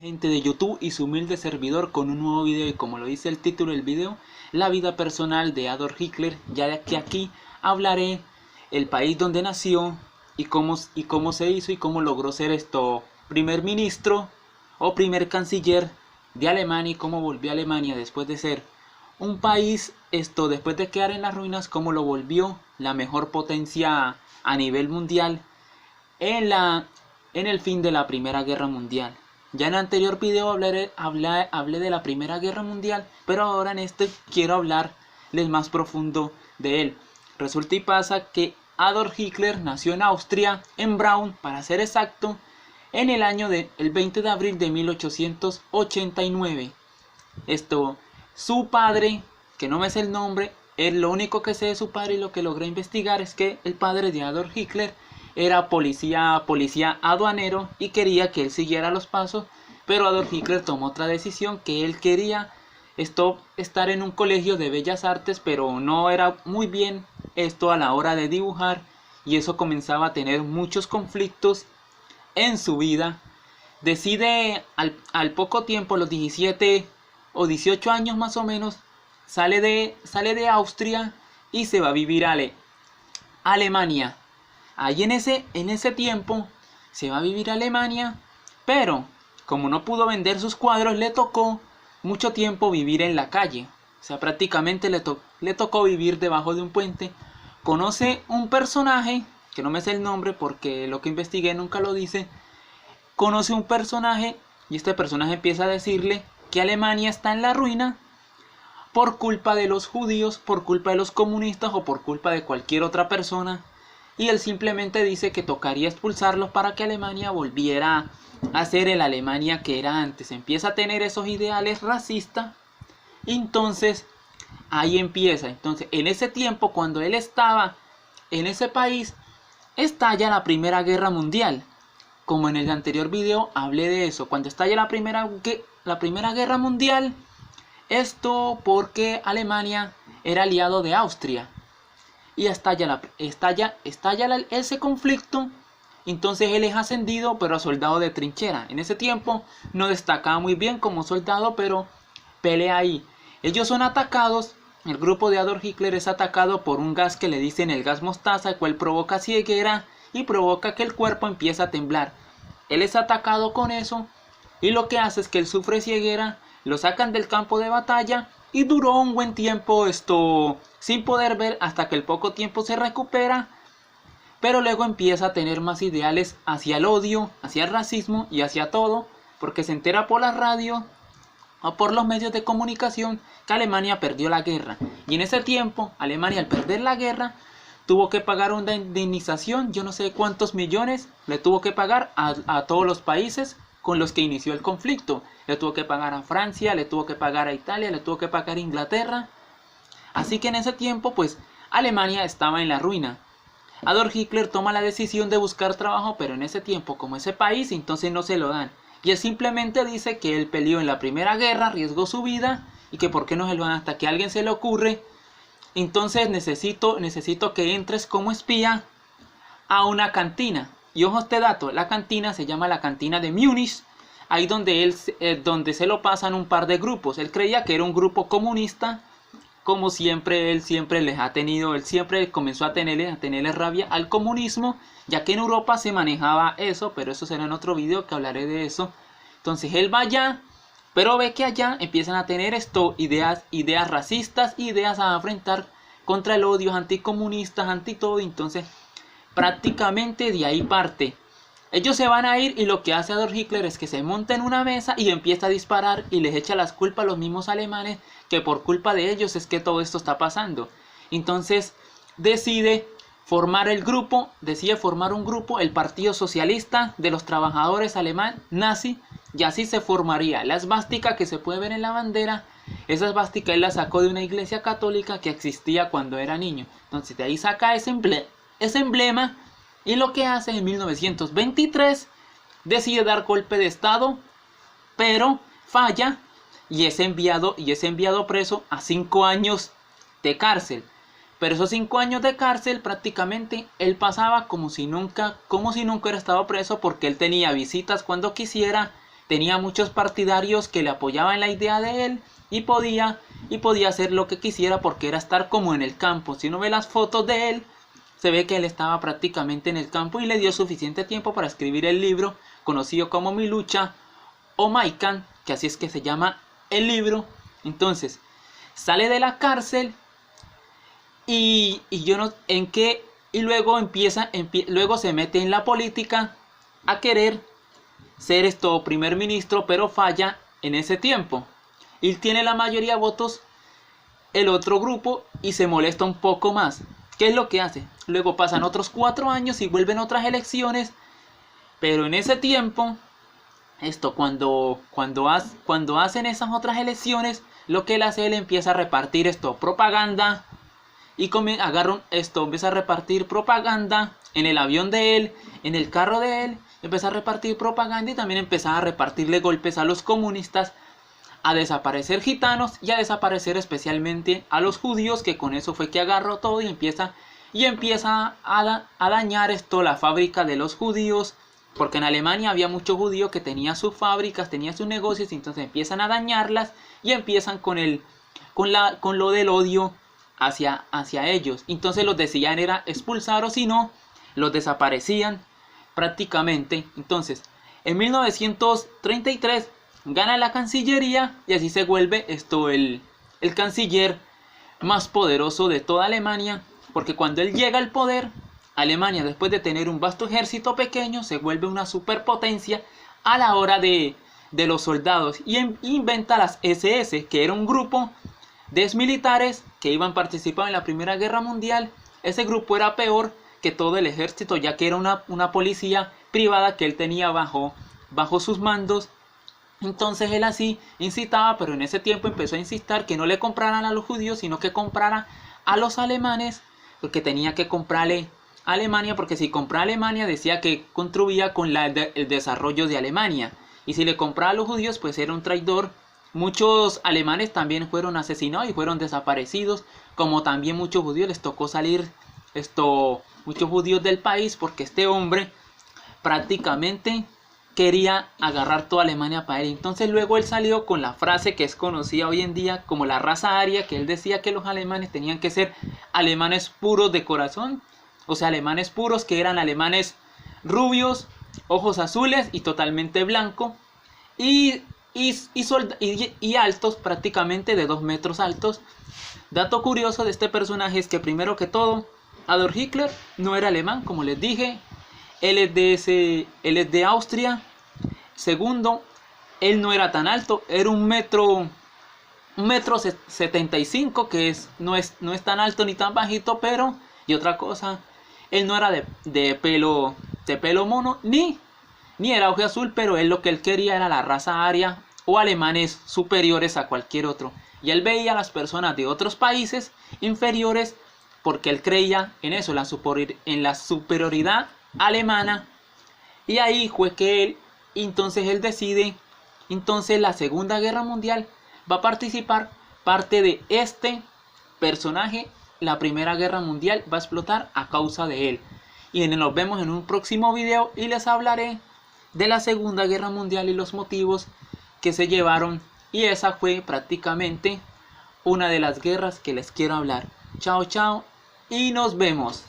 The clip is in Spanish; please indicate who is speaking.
Speaker 1: Gente de YouTube y su humilde servidor con un nuevo video, y como lo dice el título del video, la vida personal de Adolf Hitler, ya que aquí hablaré el país donde nació y cómo se hizo y cómo logró ser primer ministro o primer canciller de Alemania, y cómo volvió a Alemania después de ser un país después de quedar en las ruinas, cómo lo volvió la mejor potencia a nivel mundial en el fin de la Primera Guerra Mundial. Ya en el anterior video hablé de la Primera Guerra Mundial, pero ahora en este quiero hablarles más profundo de él. Resulta y pasa que Adolf Hitler nació en Austria, en Braun, para ser exacto, en el año el 20 de abril de 1889. Su padre, que no me sé el nombre, lo único que sé de su padre y lo que logré investigar es que el padre de Adolf Hitler era policía aduanero y quería que él siguiera los pasos, pero Adolf Hitler tomó otra decisión, que él quería estar en un colegio de bellas artes, pero no era muy bien a la hora de dibujar, y eso comenzaba a tener muchos conflictos en su vida. Decide al poco tiempo, los 17 o 18 años más o menos, sale de Austria y se va a vivir a Alemania. Ahí en ese tiempo se va a vivir a Alemania, pero como no pudo vender sus cuadros, le tocó mucho tiempo vivir en la calle. O sea, prácticamente le tocó vivir debajo de un puente. Conoce un personaje, que no me sé el nombre porque lo que investigué nunca lo dice. Conoce un personaje y este personaje empieza a decirle que Alemania está en la ruina por culpa de los judíos, por culpa de los comunistas o por culpa de cualquier otra persona. Y él simplemente dice que tocaría expulsarlos para que Alemania volviera a ser el Alemania que era antes. Empieza a tener esos ideales racistas. Entonces, ahí empieza. Entonces, en ese tiempo, cuando él estaba en ese país, estalla la Primera Guerra Mundial. Como en el anterior video hablé de eso. Cuando estalla la Primera Guerra Mundial, porque Alemania era aliado de Austria. Y estalla ese conflicto. Entonces él es ascendido, pero a soldado de trinchera. En ese tiempo no destacaba muy bien como soldado, pero pelea ahí. Ellos son atacados. El grupo de Adolf Hitler es atacado por un gas que le dicen el gas mostaza, el cual provoca ceguera y provoca que el cuerpo empiece a temblar. Él es atacado con eso, y lo que hace es que él sufre ceguera. Lo sacan del campo de batalla y duró un buen tiempo sin poder ver, hasta que el poco tiempo se recupera, pero luego empieza a tener más ideales hacia el odio, hacia el racismo y hacia todo, porque se entera por la radio o por los medios de comunicación que Alemania perdió la guerra. Y en ese tiempo, Alemania, al perder la guerra, tuvo que pagar una indemnización, yo no sé cuántos millones, le tuvo que pagar a todos los países con los que inició el conflicto. Le tuvo que pagar a Francia, le tuvo que pagar a Italia, le tuvo que pagar a Inglaterra. Así que en ese tiempo, pues, Alemania estaba en la ruina. Adolf Hitler toma la decisión de buscar trabajo, pero en ese tiempo, como ese país, entonces no se lo dan. Y él simplemente dice que él peleó en la Primera Guerra, arriesgó su vida, y que por qué no se lo dan, hasta que a alguien se le ocurre. Entonces necesito que entres como espía a una cantina. Y ojo este dato, la cantina se llama la cantina de Múnich. Ahí donde se lo pasan un par de grupos. Él creía que era un grupo comunista, como siempre él siempre comenzó a tenerle rabia al comunismo, ya que en Europa se manejaba eso, pero eso será en otro video que hablaré de eso. Entonces él va allá, pero ve que allá empiezan a tener ideas racistas, ideas a enfrentar contra el odio, anticomunistas, anti todo. Entonces prácticamente de ahí parte. Ellos se van a ir, y lo que hace Adolf Hitler es que se monta en una mesa y empieza a disparar y les echa las culpas a los mismos alemanes, que por culpa de ellos es que todo esto está pasando. Entonces decide formar un grupo, el Partido Socialista de los Trabajadores Alemán Nazi, y así se formaría. La esvástica que se puede ver en la bandera, esa esvástica él la sacó de una iglesia católica que existía cuando era niño. Entonces de ahí saca ese emblema. Y lo que hace en 1923, decide dar golpe de estado, pero falla y es enviado preso a 5 años de cárcel. Pero esos 5 años de cárcel prácticamente él pasaba como si nunca hubiera estado preso, porque él tenía visitas cuando quisiera, tenía muchos partidarios que le apoyaban la idea de él y podía hacer lo que quisiera porque era estar como en el campo. Si uno ve las fotos de él, se ve que él estaba prácticamente en el campo y le dio suficiente tiempo para escribir el libro conocido como Mi lucha o Maikan, que así es que se llama el libro. Entonces, sale de la cárcel y yo no en qué y luego luego se mete en la política a querer ser primer ministro, pero falla en ese tiempo. Y tiene la mayoría de votos el otro grupo y se molesta un poco más. ¿Qué es lo que hace? Luego pasan otros 4 años y vuelven otras elecciones, pero en ese tiempo, cuando hacen esas otras elecciones, lo que él hace, él empieza a repartir propaganda y empieza a repartir propaganda en el avión de él, en el carro de él, empieza a repartir propaganda y también empieza a repartirle golpes a los comunistas, a desaparecer gitanos y a desaparecer especialmente a los judíos, que con eso fue que agarró todo y empieza a dañar la fábrica de los judíos, porque en Alemania había muchos judíos que tenían sus fábricas, tenían sus negocios, y entonces empiezan a dañarlas y empiezan con lo del odio hacia ellos. Entonces los decían era expulsar, o si no, los desaparecían prácticamente. Entonces, en 1933 gana la Cancillería y así se vuelve el canciller más poderoso de toda Alemania, porque cuando él llega al poder, Alemania, después de tener un vasto ejército pequeño, se vuelve una superpotencia a la hora de los soldados y inventa las SS, que era un grupo de militares que iban a participar en la Primera Guerra Mundial. Ese grupo era peor que todo el ejército, ya que era una policía privada que él tenía bajo sus mandos. Entonces él así incitaba, pero en ese tiempo empezó a insistir que no le compraran a los judíos, sino que comprara a los alemanes, porque tenía que comprarle a Alemania, porque si compraba a Alemania decía que contribuía con el desarrollo de Alemania, y si le compraba a los judíos pues era un traidor. Muchos alemanes también fueron asesinados y fueron desaparecidos, como también muchos judíos les tocó salir muchos judíos del país, porque este hombre prácticamente quería agarrar toda Alemania para él. Entonces luego él salió con la frase que es conocida hoy en día como la raza aria, que él decía que los alemanes tenían que ser alemanes puros de corazón, o sea, alemanes puros, que eran alemanes rubios, ojos azules y totalmente blanco, y altos, prácticamente de 2 metros altos. Dato curioso de este personaje es que primero que todo, Adolf Hitler no era alemán, como les dije. Él es de Austria. Segundo, él no era tan alto, era 1,75 m, que no es tan alto ni tan bajito, pero, y otra cosa, él no era de pelo mono, ni era ojo azul, pero él lo que él quería era la raza aria o alemanes superiores a cualquier otro. Y él veía a las personas de otros países inferiores porque él creía en eso, en la superioridad alemana. Y ahí fue que él decide, entonces la Segunda Guerra Mundial va a participar parte de este personaje. La Primera Guerra Mundial va a explotar a causa de él. Y nos vemos en un próximo video y les hablaré de la Segunda Guerra Mundial y los motivos que se llevaron. Y esa fue prácticamente una de las guerras que les quiero hablar. Chao, chao y nos vemos.